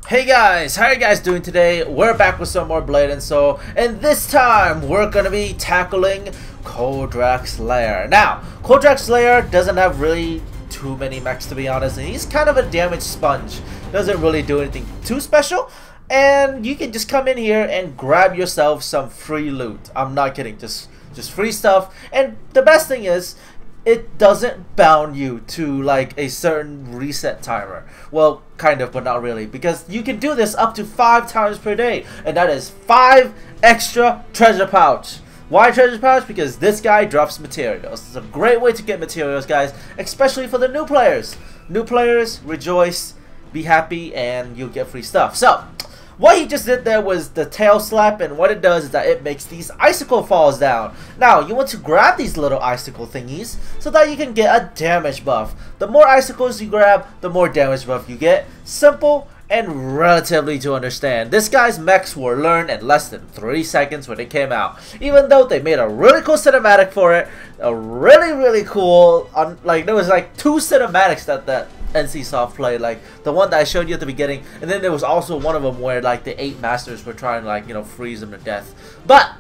Hey guys, how are you guys doing today? We're back with some more Blade and Soul, and this time we're gonna be tackling Koldrak's Lair. Now, Koldrak's Lair doesn't have really too many mechs, to be honest, and he's kind of a damage sponge. Doesn't really do anything too special, and you can just come in here and grab yourself some free loot. I'm not kidding, just free stuff. And the best thing is, it doesn't bound you to like a certain reset timer. Well, kind of, but not really, because you can do this up to 5 times per day, and that is 5 extra treasure pouch. Why treasure pouch? Because this guy drops materials. It's a great way to get materials, guys, especially for the new players. New players, rejoice, be happy, and you'll get free stuff. So what he just did there was the tail slap, and what it does is that it makes these icicle falls down. Now, you want to grab these little icicle thingies so that you can get a damage buff. The more icicles you grab, the more damage buff you get. Simple and relatively to understand. This guy's mechs were learned in less than 3 seconds when it came out. Even though they made a really cool cinematic for it, a really cool, like there was like 2 cinematics that NCSoft played, like the one that I showed you at the beginning, and then there was also one of them where like the 8 masters were trying to, like, you know, freeze them to death. But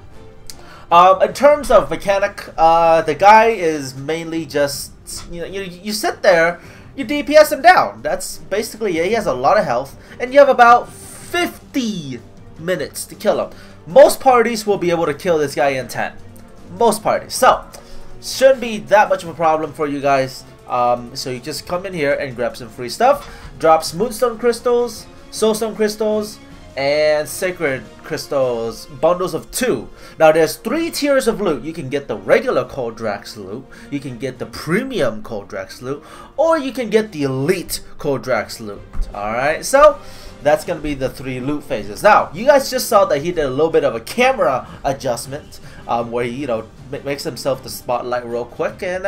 in terms of mechanic, the guy is mainly just, you sit there, you DPS him down. That's basically it. He has a lot of health, and you have about 50 minutes to kill him. Most parties will be able to kill this guy in 10. Most parties. So shouldn't be that much of a problem for you guys. So you just come in here and grab some free stuff. Drops moonstone crystals, soulstone crystals, and sacred crystals, bundles of 2. Now there's 3 tiers of loot. You can get the regular Koldrak's loot, you can get the premium Koldrak's loot, or you can get the elite Koldrak's loot. Alright, so that's gonna be the 3 loot phases. Now, you guys just saw that he did a little bit of a camera adjustment, where he, you know, makes himself the spotlight real quick, and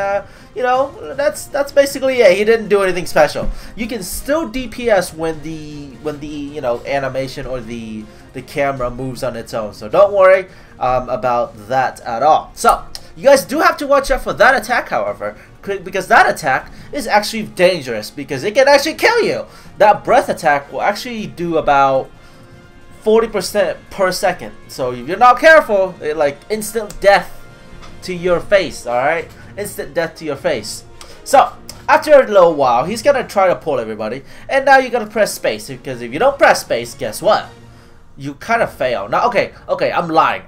you know, that's basically it. He didn't do anything special. You can still DPS when the you know, animation or the camera moves on its own, so don't worry about that at all. So you guys do have to watch out for that attack, however, because that attack is actually dangerous, because it can actually kill you. That breath attack will actually do about 40% per second, so if you're not careful, it like instant death to your face. Alright, instant death to your face. So after a little while, he's gonna try to pull everybody, and now you gotta press space, because if you don't press space, guess what? You kind of fail. Now, okay, I'm lying.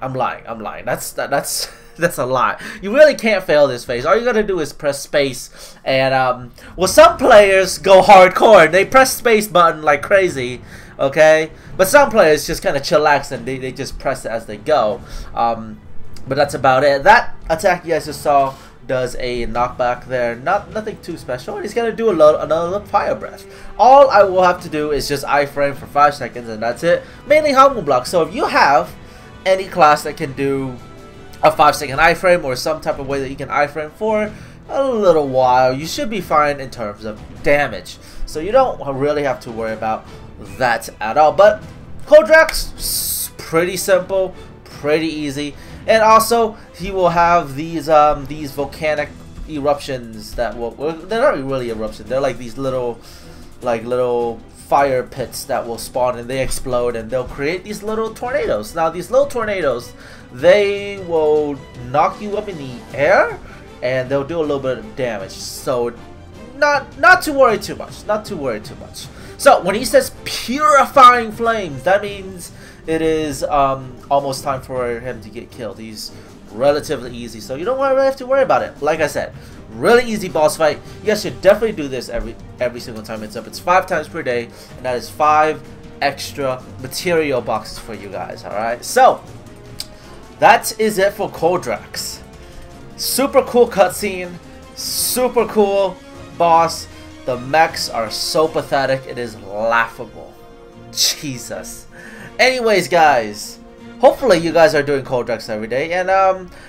That's that's a lie. You really can't fail this phase. All you gotta do is press space, and well, some players go hardcore and they press space button like crazy, okay? But some players just kind of chillax and they just press it as they go. But that's about it. That attack you guys just saw does a knockback there. Nothing too special. And he's gonna do another fire breath. All I will have to do is just iframe for 5 seconds, and that's it. Mainly Humble Block. So if you have any class that can do a 5-second iframe, or some type of way that you can iframe for a little while, you should be fine in terms of damage. So you don't really have to worry about that at all. But Koldrak's pretty simple, pretty easy. And also, he will have these volcanic eruptions that they're not really eruptions. They're like these little fire pits that will spawn, and they explode, and they'll create these little tornadoes. Now, these little tornadoes, they will knock you up in the air, and they'll do a little bit of damage. So, not to worry too much. Not to worry too much. So, when he says purifying flames, that means it is almost time for him to get killed. He's relatively easy, so you don't really have to worry about it. Like I said, really easy boss fight. You guys should definitely do this every single time it's up. It's 5 times per day, and that is 5 extra material boxes for you guys. Alright, so that is it for Koldrak's. Super cool cutscene, super cool boss. The mechs are so pathetic, it is laughable. Jesus. Anyways, guys, hopefully you guys are doing Koldrak's every day, and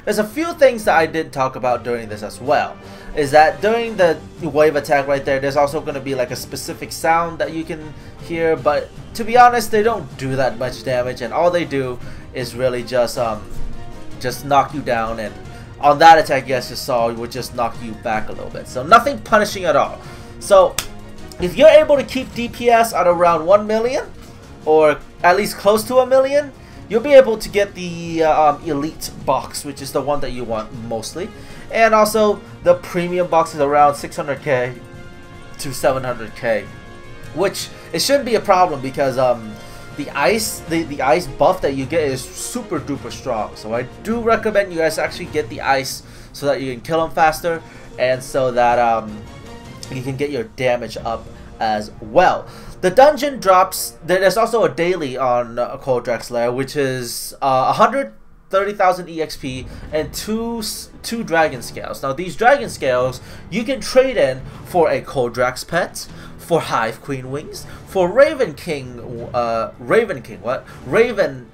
there's a few things that I did talk about during this as well. Is that during the wave attack right there, there's also going to be like a specific sound that you can hear, but to be honest, they don't do that much damage, and all they do is really just knock you down, and on that attack you guys just saw, it would just knock you back a little bit. So nothing punishing at all. So if you're able to keep DPS at around 1 million, or at least close to 1 million, you'll be able to get the elite box, which is the one that you want mostly. And also the premium box is around 600k to 700k, which it shouldn't be a problem because the ice buff that you get is super duper strong. So I do recommend you guys actually get the ice so that you can kill them faster, and so that you can get your damage up as well. The dungeon drops. There's also a daily on Koldrak's Lair, which is 130,000 EXP and two dragon scales. Now these dragon scales you can trade in for a Koldrak's pet, for Hive Queen wings, for Raven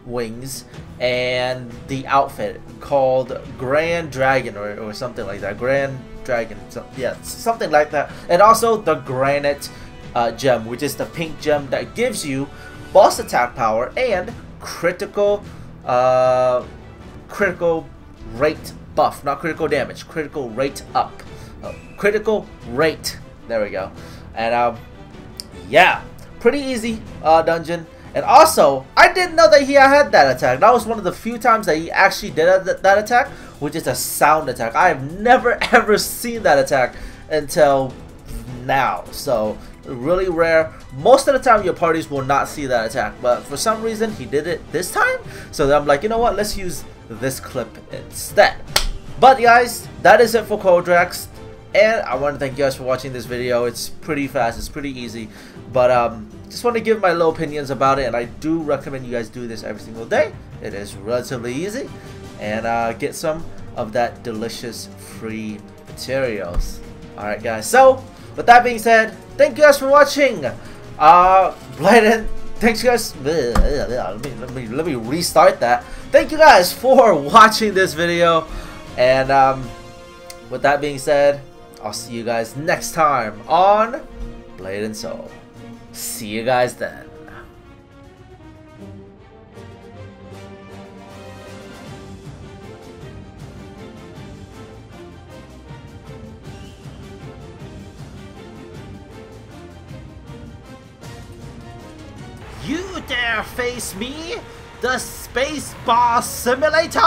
wings, and the outfit called Grand Dragon or something like that. Grand Dragon, yeah, something like that. And also the Granite gem, which is the pink gem that gives you boss attack power and critical rate buff, not critical damage, critical rate up, critical rate. There we go. And yeah, pretty easy dungeon. And also, I didn't know that he had that attack. That was one of the few times that he actually did that attack, which is a sound attack. I have never ever seen that attack until now. So really rare. Most of the time your parties will not see that attack, but for some reason he did it this time. So I'm like, you know what, let's use this clip instead. But guys, that is it for Koldrak. And I want to thank you guys for watching this video. It's pretty fast, it's pretty easy, but just want to give my little opinions about it, and I do recommend you guys do this every single day. It is relatively easy, and get some of that delicious free materials. Alright guys, so with that being said, thank you guys for watching. Blyden, thanks you guys. Let me restart that. Thank you guys for watching this video, and with that being said, I'll see you guys next time on Blade and Soul. See you guys then. You dare face me, the Space Bar Simulator?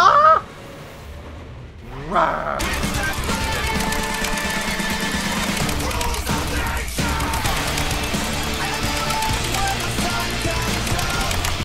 Rawr.